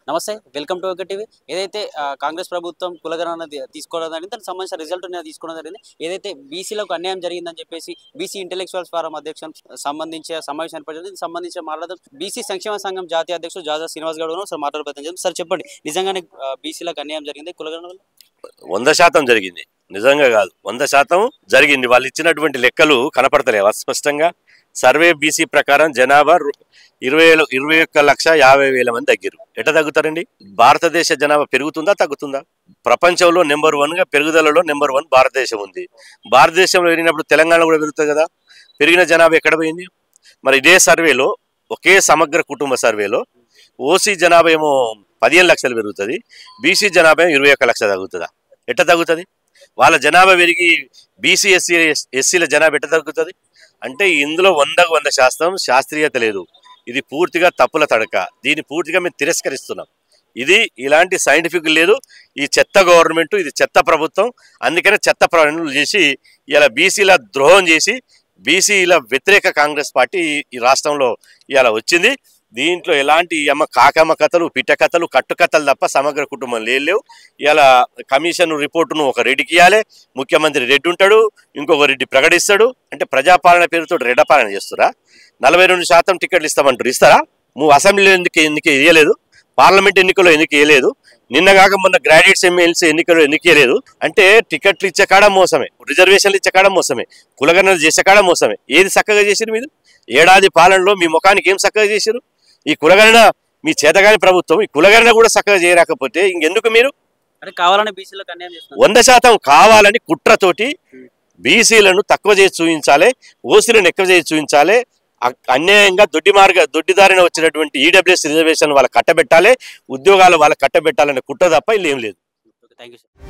నమస్తే, welcome to ఒక TV. ఏదైతే కాంగ్రెస్ ప్రభుత్వం కులగణన తీసుకోవడం జరిగింది, దానికి సంబంధించిన రిజల్ట్ తీసుకోవడం జరిగింది. ఏదైతే బీసీలకు అన్యాయం జరిగిందని చెప్పేసి బీసీ ఇంటెలెక్చువల్స్ ఫోరం అధ్యక్షులు సంబంధించి సమావేశం ఏర్పడింది. దీనికి సంబంధించి మాట్లాడదాం. బీసీ సంక్షేమ సంఘం జాతీయ అధ్యక్షుడు జాజా శ్రీనివాస్ గౌడ్ సార్ మాట్లాడబోతుంది. సార్ చెప్పండి, నిజంగానే బీసీలకు అన్యాయం జరిగింది కులగణన వల్ల? 100% జరిగింది. నిజంగా కాదు, 100% జరిగింది. వాళ్ళు ఇచ్చినటువంటి లెక్కలు కనపడతలేవా స్పష్టంగా? సర్వే బీసీ ప్రకారం జనాభా 21,50,000 మంది తగ్గారు. ఎట్లా తగ్గుతారండి? భారతదేశ జనాభా పెరుగుతుందా తగ్గుతుందా? ప్రపంచంలో నెంబర్ 1గా పెరుగుదలలో నెంబర్ 1 భారతదేశం ఉంది. భారతదేశంలో పెరిగినప్పుడు తెలంగాణ కూడా పెరుగుతుంది కదా. పెరిగిన జనాభా ఎక్కడ పోయింది? మరి ఇదే సర్వేలో, ఒకే సమగ్ర కుటుంబ సర్వేలో ఓసీ జనాభా ఏమో 15 లక్షలు పెరుగుతుంది, బీసీ జనాభా 21 లక్షలు తగ్గుతుందా? ఎట్లా తగ్గుతుంది? వాళ్ళ జనాభా పెరిగి బీసీ ఎస్సీల జనాభా ఎట్లా తగ్గుతుంది? అంటే ఇందులో 100% శాస్త్రీయత లేదు. ఇది పూర్తిగా తప్పుల తడక. దీన్ని పూర్తిగా మేము తిరస్కరిస్తున్నాం. ఇది ఇలాంటి సైంటిఫిక్ లేదు. ఈ చెత్త గవర్నమెంట్, ఇది చెత్త ప్రభుత్వం. అందుకనే చెత్త పనులు చేసి ఇలా బీసీల ద్రోహం చేసి బీసీల వ్యతిరేక కాంగ్రెస్ పార్టీ ఈ రాష్ట్రంలో ఇలా వచ్చింది. దీంట్లో ఎలాంటి కాకమ్మ కథలు, పిట్ట కథలు, కట్టుకథలు తప్ప సమగ్ర కుటుంబం లేవు. ఇలా కమిషన్ రిపోర్టును ఒక రెడ్డికి ఇవ్వాలి, ముఖ్యమంత్రి రెడ్డి ఉంటాడు, ఇంకొక రెడ్డి ప్రకటిస్తాడు. అంటే ప్రజాపాలన పేరుతో రెడ్డపాలన చేస్తురా? 42% టికెట్లు ఇస్తామంటారు, ఇస్తారా? నువ్వు అసెంబ్లీలో ఎన్నిక ఇవ్వలేదు, పార్లమెంట్ ఎన్నికల్లో ఎన్నిక ఇవ్వలేదు, నిన్నగాక మొన్న గ్రాడ్యుయేట్స్ ఎమ్మెల్సీ ఎన్నికల్లో ఎన్నిక ఇవ్వలేదు. అంటే టికెట్లు ఇచ్చే కాడ మోసమే, రిజర్వేషన్లు ఇచ్చే కాడ మోసమే, కులగణనలు చేసే కాడ మోసమే. ఏది చక్కగా చేసిరు మీరు? ఏడాది పాలనలో మీ ముఖానికి ఏం చక్కగా చేసిరు? ఈ కులగణన మీ చేతగాని ప్రభుత్వం ఈ కులగణన కూడా చక్కగా చేయరాకపోతే ఇంకెందుకు మీరు? అంటే కావాలని బీసీలకు అన్యాయం చేస్తున్నారు. 100% కావాలని కుట్రతోటి బీసీలను తక్కువ చేసి చూపించాలి, ఓసీలను ఎక్కువ చేసి చూపించాలి. అన్యాయంగా దొడ్డిదారిన వచ్చినటువంటి ఈడబ్ల్యూఎస్ రిజర్వేషన్ వాళ్ళకి కట్టబెట్టాలి, ఉద్యోగాలు వాళ్ళకి కట్టబెట్టాలనే కుట్ర తప్ప ఇల్లు ఏం లేదు. Thank you sir.